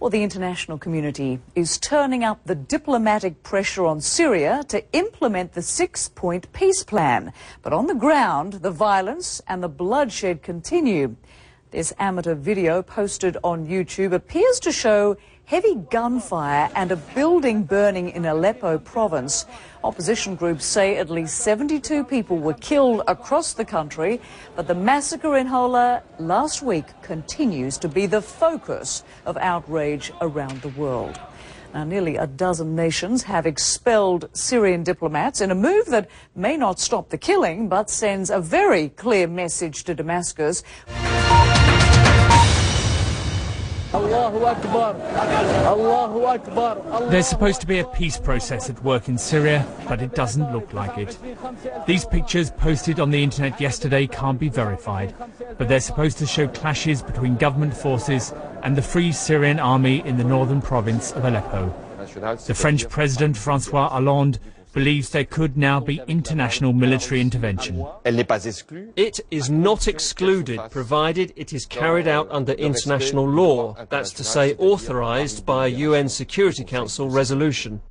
Well, the international community is turning up the diplomatic pressure on Syria to implement the six-point peace plan. But on the ground, the violence and the bloodshed continue. This amateur video posted on YouTube appears to show heavy gunfire and a building burning in Aleppo province. Opposition groups say at least 72 people were killed across the country, but the massacre in Hola last week continues to be the focus of outrage around the world. Now, nearly a dozen nations have expelled Syrian diplomats in a move that may not stop the killing, but sends a very clear message to Damascus. There's supposed to be a peace process at work in Syria, but it doesn't look like it. These pictures posted on the internet yesterday can't be verified, but they're supposed to show clashes between government forces and the Free Syrian Army in the northern province of Aleppo. The French President François Hollande believes there could now be international military intervention. It is not excluded, provided it is carried out under international law, that's to say authorised by a UN Security Council resolution.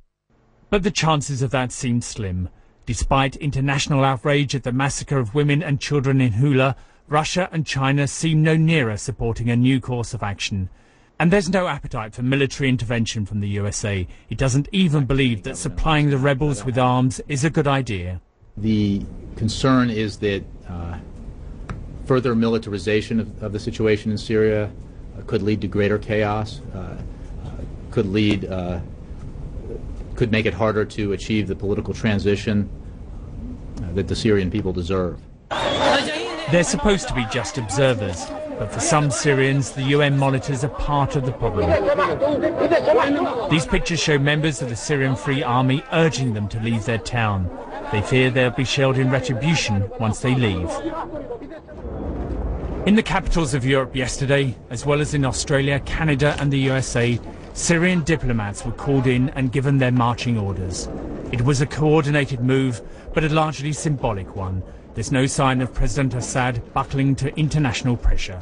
But the chances of that seem slim. Despite international outrage at the massacre of women and children in Hula, Russia and China seem no nearer supporting a new course of action. And there's no appetite for military intervention from the USA. It doesn't even believe that supplying the rebels with arms is a good idea. The concern is that further militarization of the situation in Syria could lead to greater chaos, could make it harder to achieve the political transition that the Syrian people deserve. They're supposed to be just observers, but for some Syrians, the UN monitors are part of the problem. These pictures show members of the Syrian Free Army urging them to leave their town. They fear they'll be shelled in retribution once they leave. In the capitals of Europe yesterday, as well as in Australia, Canada and the USA, Syrian diplomats were called in and given their marching orders. It was a coordinated move, but a largely symbolic one. There's no sign of President Assad buckling to international pressure.